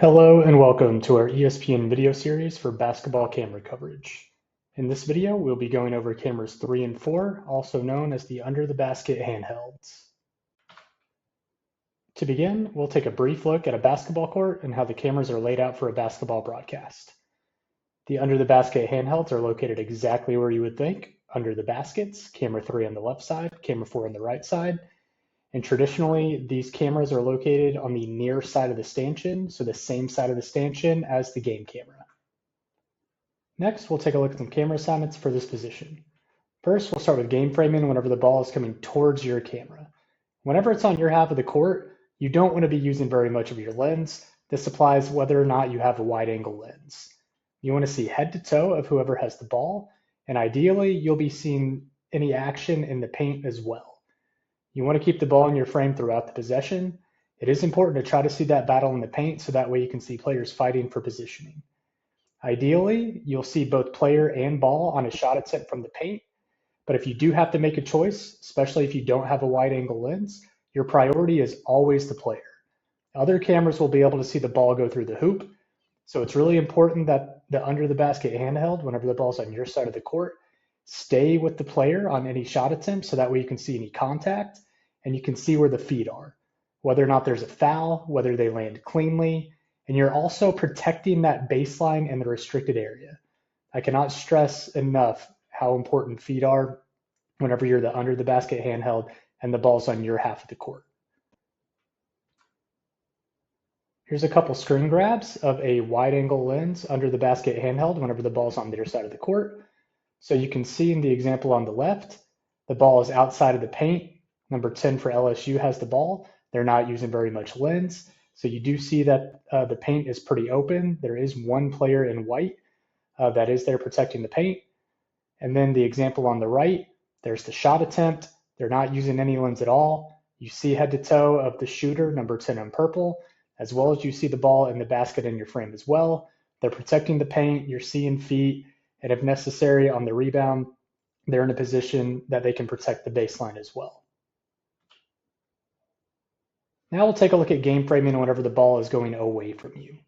Hello and welcome to our ESPN video series for basketball camera coverage. In this video, we'll be going over cameras 3 and 4, also known as the under the basket handhelds. To begin, we'll take a brief look at a basketball court and how the cameras are laid out for a basketball broadcast. The under the basket handhelds are located exactly where you would think, under the baskets, camera 3 on the left side, camera 4 on the right side. And traditionally, these cameras are located on the near side of the stanchion, so the same side of the stanchion as the game camera. Next, we'll take a look at some camera assignments for this position. First, we'll start with game framing whenever the ball is coming towards your camera. Whenever it's on your half of the court, you don't want to be using very much of your lens. This applies whether or not you have a wide angle lens. You want to see head to toe of whoever has the ball, and ideally, you'll be seeing any action in the paint as well. You want to keep the ball in your frame throughout the possession. It is important to try to see that battle in the paint so that way you can see players fighting for positioning. Ideally, you'll see both player and ball on a shot attempt from the paint, but if you do have to make a choice, especially if you don't have a wide angle lens, your priority is always the player. Other cameras will be able to see the ball go through the hoop, so it's really important that the under the basket handheld, whenever the ball's on your side of the court, stay with the player on any shot attempt so that way you can see any contact and you can see where the feet are, whether or not there's a foul, whether they land cleanly, and you're also protecting that baseline and the restricted area. I cannot stress enough how important feet are whenever you're the under the basket handheld and the ball's on your half of the court. Here's a couple screen grabs of a wide angle lens under the basket handheld whenever the ball's on their side of the court. So you can see in the example on the left, the ball is outside of the paint. Number 10 for LSU has the ball. They're not using very much lens. So you do see that the paint is pretty open. There is one player in white that is there protecting the paint. And then the example on the right, there's the shot attempt. They're not using any lens at all. You see head to toe of the shooter, number 10 in purple, as well as you see the ball in the basket in your frame as well. They're protecting the paint. You're seeing feet. And if necessary on the rebound, they're in a position that they can protect the baseline as well. Now we'll take a look at game framing whenever the ball is going away from you.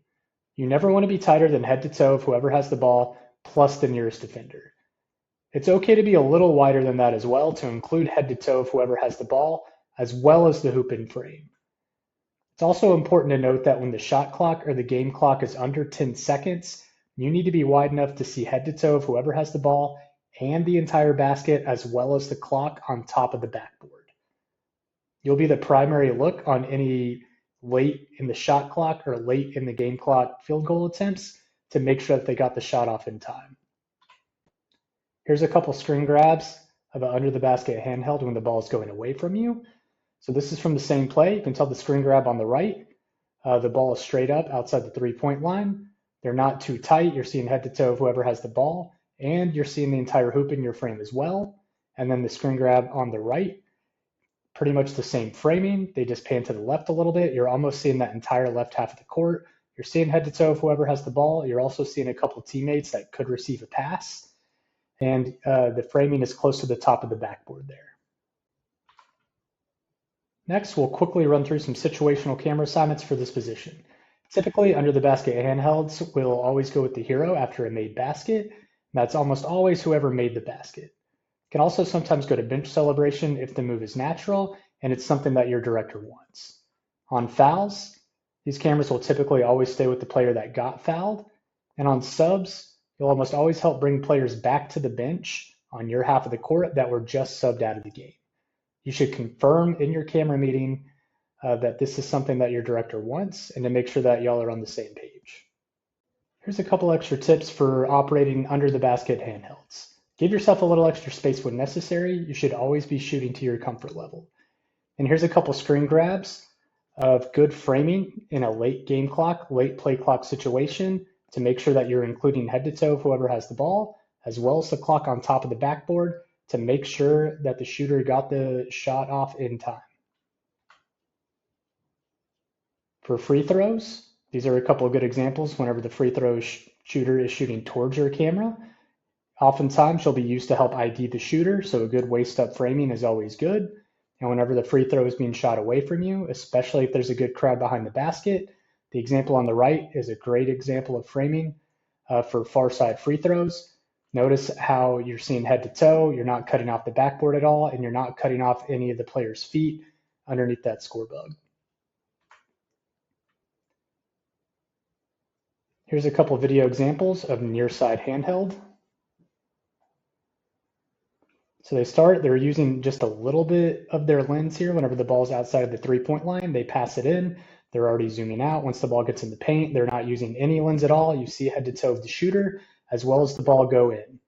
You never want to be tighter than head to toe of whoever has the ball plus the nearest defender. It's okay to be a little wider than that as well to include head to toe of whoever has the ball as well as the hoop in frame. It's also important to note that when the shot clock or the game clock is under 10 seconds, you need to be wide enough to see head to toe of whoever has the ball and the entire basket as well as the clock on top of the backboard. You'll be the primary look on any late in the shot clock or late in the game clock field goal attempts to make sure that they got the shot off in time. Here's a couple screen grabs of an under the basket handheld when the ball is going away from you. So this is from the same play. You can tell the screen grab on the right. The ball is straight up outside the 3-point line. They're not too tight. You're seeing head to toe of whoever has the ball, and you're seeing the entire hoop in your frame as well. And then the screen grab on the right, pretty much the same framing. They just pan to the left a little bit. You're almost seeing that entire left half of the court. You're seeing head to toe of whoever has the ball. You're also seeing a couple teammates that could receive a pass. And the framing is close to the top of the backboard there. Next, we'll quickly run through some situational camera assignments for this position. Typically, under the basket handhelds, we'll always go with the hero after a made basket. That's almost always whoever made the basket. Can also sometimes go to bench celebration if the move is natural and it's something that your director wants. On fouls, these cameras will typically always stay with the player that got fouled. And on subs, you'll almost always help bring players back to the bench on your half of the court that were just subbed out of the game. You should confirm in your camera meeting that this is something that your director wants and to make sure that y'all are on the same page. Here's a couple extra tips for operating under the basket handhelds. Give yourself a little extra space when necessary. You should always be shooting to your comfort level. And here's a couple screen grabs of good framing in a late game clock, late play clock situation to make sure that you're including head to toe of whoever has the ball, as well as the clock on top of the backboard to make sure that the shooter got the shot off in time. For free throws, these are a couple of good examples whenever the free throw shooter is shooting towards your camera. Oftentimes, you'll be used to help ID the shooter, so a good waist-up framing is always good. And whenever the free throw is being shot away from you, especially if there's a good crowd behind the basket, The example on the right is a great example of framing for far side free throws. Notice how you're seeing head to toe, you're not cutting off the backboard at all, and you're not cutting off any of the player's feet underneath that score bug. Here's a couple video examples of near side handheld. So they're using just a little bit of their lens here. Whenever the ball's outside of the 3-point line, they pass it in. They're already zooming out. Once the ball gets in the paint, they're not using any lens at all. You see head to toe of the shooter, as well as the ball go in.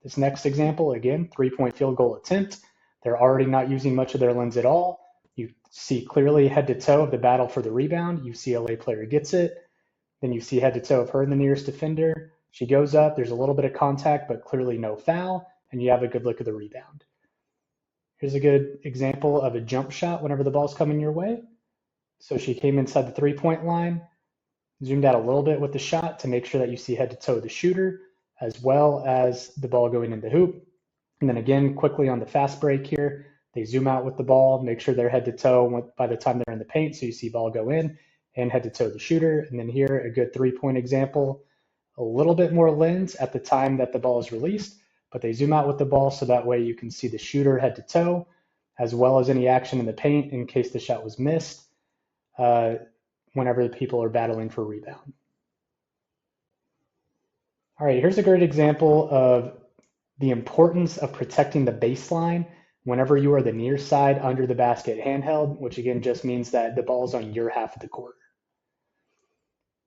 This next example, again, 3-point field goal attempt. They're already not using much of their lens at all. You see clearly head to toe of the battle for the rebound. UCLA player gets it. Then you see head to toe of her, the nearest defender. She goes up. There's a little bit of contact, but clearly no foul. And you have a good look at the rebound. Here's a good example of a jump shot whenever the ball's coming your way. So she came inside the 3-point line, zoomed out a little bit with the shot to make sure that you see head to toe the shooter, as well as the ball going in the hoop. And then again, quickly on the fast break here, they zoom out with the ball, make sure they're head to toe by the time they're in the paint, so you see ball go in and head to toe the shooter. And then here, a good 3-point example, a little bit more lens at the time that the ball is released, but they zoom out with the ball so that way you can see the shooter head to toe, as well as any action in the paint in case the shot was missed whenever the people are battling for rebound. All right, here's a great example of the importance of protecting the baseline whenever you are the near side under the basket handheld, which again just means that the ball's on your half of the court.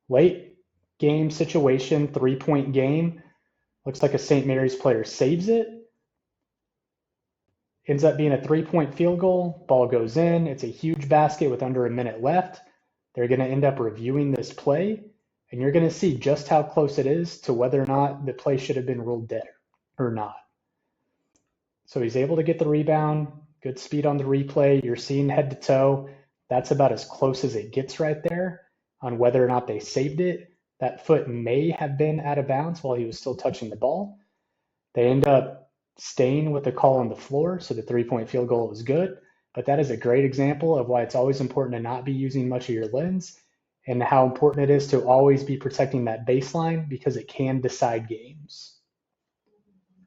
Late game situation, 3-point game. Looks like a St. Mary's player saves it. Ends up being a 3-point field goal. Ball goes in. It's a huge basket with under a minute left. They're going to end up reviewing this play, and you're going to see just how close it is to whether or not the play should have been ruled dead or not. So he's able to get the rebound, good speed on the replay. You're seeing head to toe. That's about as close as it gets right there on whether or not they saved it. That foot may have been out of bounds while he was still touching the ball. They end up staying with the call on the floor, so the 3-point field goal was good. But that is a great example of why it's always important to not be using much of your lens and how important it is to always be protecting that baseline because it can decide games.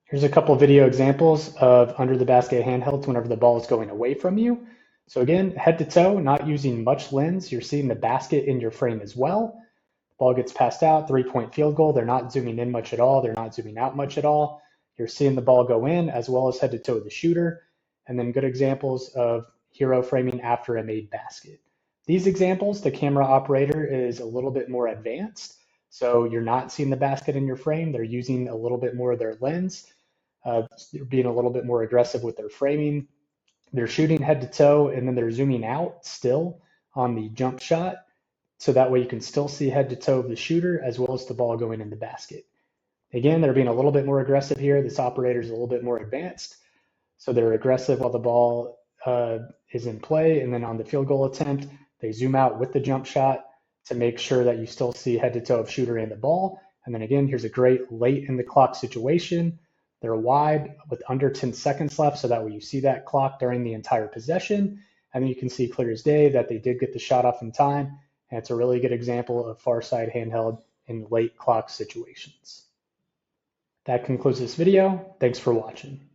Here's a couple of video examples of under the basket handhelds whenever the ball is going away from you. So again, head to toe, not using much lens. You're seeing the basket in your frame as well. Ball gets passed out, 3-point field goal. They're not zooming in much at all. They're not zooming out much at all. You're seeing the ball go in as well as head to toe the shooter. And then good examples of hero framing after a made basket. These examples, the camera operator is a little bit more advanced. So you're not seeing the basket in your frame. They're using a little bit more of their lens. They're being a little bit more aggressive with their framing. They're shooting head to toe and then they're zooming out still on the jump shot. So that way you can still see head to toe of the shooter as well as the ball going in the basket. Again, they're being a little bit more aggressive here. This operator is a little bit more advanced. So they're aggressive while the ball is in play. And then on the field goal attempt, they zoom out with the jump shot to make sure that you still see head to toe of shooter and the ball. And then again, here's a great late in the clock situation. They're wide with under 10 seconds left. So that way you see that clock during the entire possession. And then you can see clear as day that they did get the shot off in time. And it's a really good example of far side handheld in late clock situations. That concludes this video. Thanks for watching.